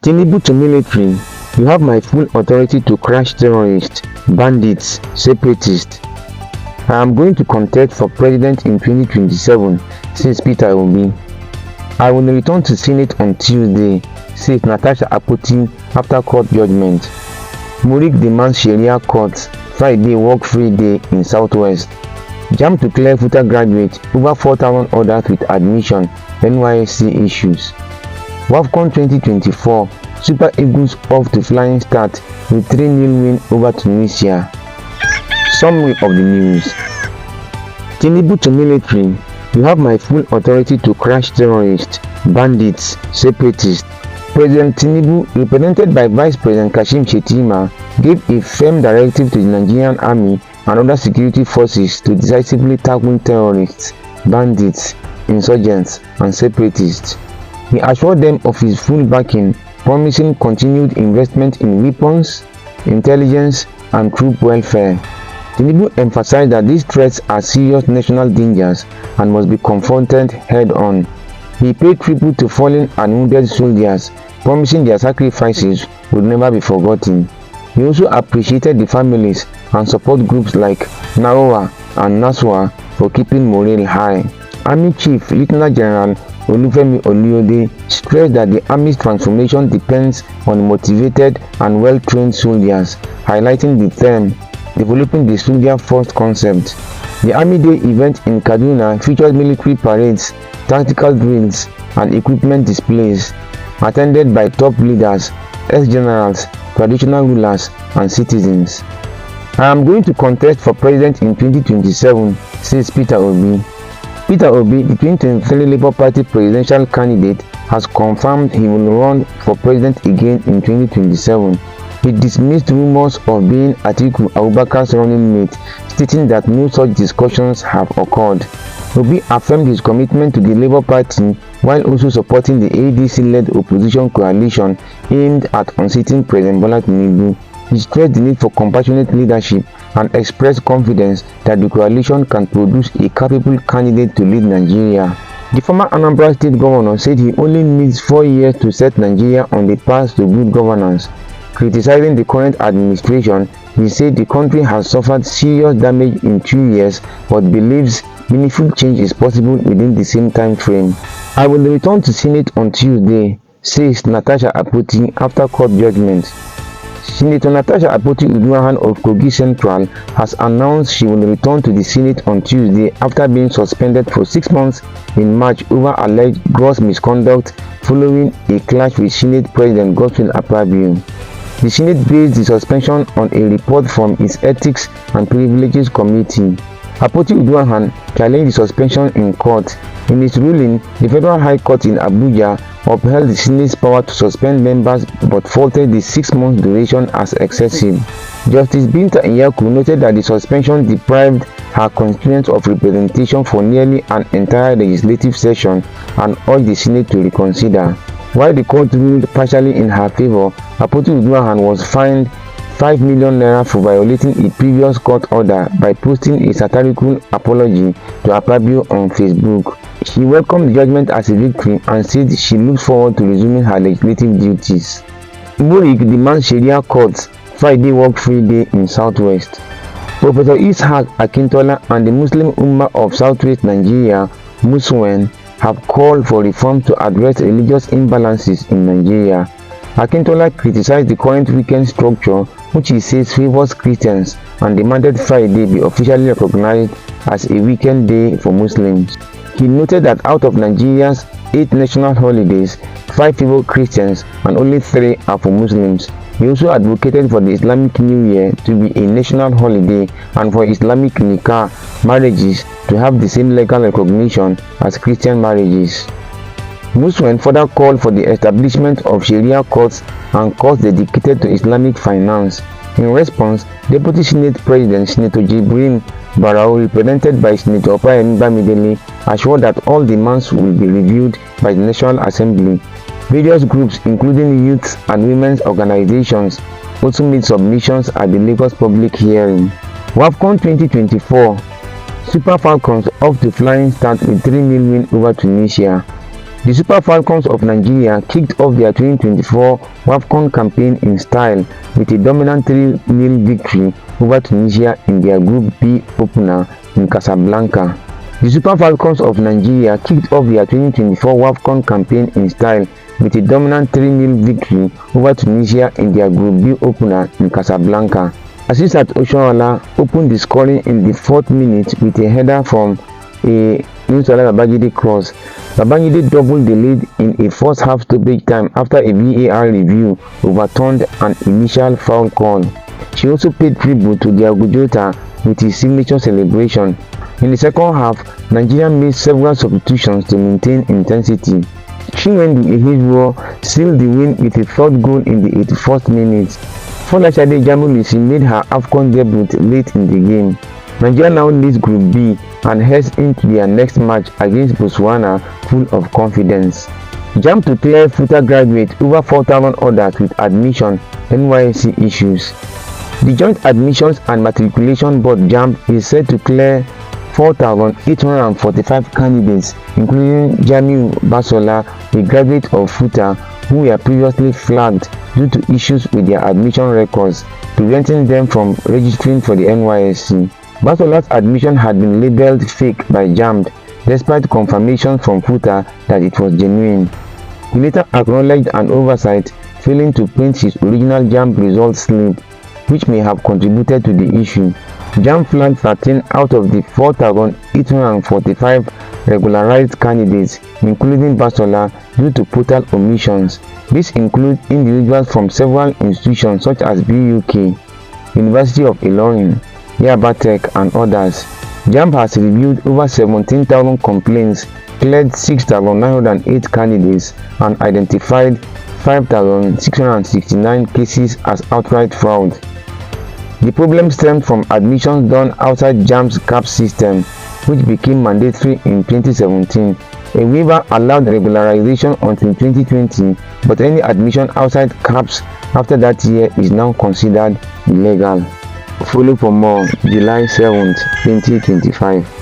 Tinubu to military, you have my full authority to crush terrorists, bandits, separatists. I am going to contest for president in 2027, says Peter Obi. I will return to Senate on Tuesday, says Natasha Akpoti after court judgment. MURIC demands Sharia courts, Friday work-free day in Southwest. JAMB to clear FUTA graduates, over 4,000 others with admission, NYSC issues. WAFCON 2024, Super Eagles off to flying start with 3-0 win over Tunisia. Summary of the news. Tinubu to military, you have my full authority to crush terrorists, bandits, separatists. President Tinubu, represented by Vice President Kashim Shettima, gave a firm directive to the Nigerian Army and other security forces to decisively tackle terrorists, bandits, insurgents, and separatists. He assured them of his full backing, promising continued investment in weapons, intelligence, and troop welfare. Tinubu emphasized that these threats are serious national dangers and must be confronted head-on. He paid tribute to fallen and wounded soldiers, promising their sacrifices would never be forgotten. He also appreciated the families and support groups like NAOA and NASWA for keeping morale high. Army Chief Lieutenant General Olufemi Oluode stressed that the Army's transformation depends on motivated and well-trained soldiers, highlighting the theme, developing the soldier-first concept. The Army Day event in Kaduna featured military parades, tactical drills, and equipment displays, attended by top leaders, ex-generals, traditional rulers, and citizens. I am going to contest for president in 2027, says Peter Obi. Peter Obi, the 2023 Labour Party presidential candidate, has confirmed he will run for president again in 2027. He dismissed rumors of being Atiku Abubakar's running mate, stating that no such discussions have occurred. Obi affirmed his commitment to the Labour Party while also supporting the ADC-led opposition coalition aimed at unseating President Bola Tinubu. He stressed the need for compassionate leadership and expressed confidence that the coalition can produce a capable candidate to lead Nigeria. The former Anambra State governor said he only needs 4 years to set Nigeria on the path to good governance. Criticizing the current administration, he said the country has suffered serious damage in 2 years but believes meaningful change is possible within the same time frame. I will return to Senate on Tuesday, says Natasha Akpoti after court judgment. Senator Natasha Akpoti of Kogi Central has announced she will return to the Senate on Tuesday after being suspended for 6 months in March over alleged gross misconduct following a clash with Senate President Godswill Akpabio. The Senate based the suspension on a report from its Ethics and Privileges Committee. Akpoti challenged the suspension in court. In its ruling, the Federal High Court in Abuja upheld the Senate's power to suspend members but faulted the 6-month duration as excessive. Justice Binta Nyako noted that the suspension deprived her constituents of representation for nearly an entire legislative session and urged the Senate to reconsider. While the court ruled partially in her favor, Akpoti was fined 5 million naira for violating a previous court order by posting a satirical apology to Akpabio on Facebook. She welcomed the judgment as a victory and said she looks forward to resuming her legislative duties. MURIC demands Sharia courts, Friday work-free day in Southwest. Professor Ishaq Akintola and the Muslim Ummah of Southwest Nigeria, MUSWEN, have called for reform to address religious imbalances in Nigeria. Akintola criticized the current weekend structure, which he says favors Christians, and demanded Friday be officially recognized as a weekend day for Muslims. He noted that out of Nigeria's 8 national holidays, 5 favor Christians and only 3 are for Muslims. He also advocated for the Islamic New Year to be a national holiday and for Islamic nikah marriages to have the same legal recognition as Christian marriages. Muslim further called for the establishment of Sharia courts and courts dedicated to Islamic finance. In response, Deputy Senate President Senator Jibrin Barau, represented by Senator Opayemi Bamidele, assured that all demands will be reviewed by the National Assembly. Various groups, including youth and women's organizations, also made submissions at the Lagos public hearing. WAFCON 2024, Super Falcons off to flying start with 3-0 win over Tunisia. The Super Falcons of Nigeria kicked off their 2024 WAFCON campaign in style with a dominant 3-0 victory over Tunisia in their Group B opener in Casablanca. The Super Falcons of Nigeria kicked off their 2024 WAFCON campaign in style with a dominant 3-0 victory over Tunisia in their Group B opener in Casablanca. Asisat Oshoala opened the scoring in the 4th minute with a header from a Nusala Babangida cross. Babangida doubled the lead in a first half stoppage time after a VAR review overturned an initial foul call. She also paid tribute to Diogo Jota with his signature celebration. In the second half, Nigeria made several substitutions to maintain intensity. Chinwendu Ehizwo sealed the win with a third goal in the 81st minute. Folashade Jamulisi made her AFCON debut late in the game. Nigeria now leads Group B and heads into their next match against Botswana full of confidence. JAMB to clear FUTA graduate over 4,000 others with admission NYSC issues. The Joint Admissions and Matriculation Board JAMB is set to clear 4,845 candidates, including Jamiu Basola, a graduate of FUTA, who were previously flagged due to issues with their admission records, preventing them from registering for the NYSC. Basola's admission had been labelled fake by JAMB, despite confirmation from FUTA that it was genuine. He later acknowledged an oversight, failing to print his original JAMB results slip, which may have contributed to the issue. JAMB flagged 13 out of the 4,845 regularized candidates, including Basola, due to portal omissions. These include individuals from several institutions such as BUK, University of Ilorin, Yaba Tech, and others. JAMB has reviewed over 17,000 complaints, cleared 6,908 candidates, and identified 5,669 cases as outright fraud. The problem stemmed from admissions done outside JAMB's CAP system, which became mandatory in 2017. A waiver allowed regularization until 2020, but any admission outside CAPs after that year is now considered illegal. Follow for more. July 7th, 2025.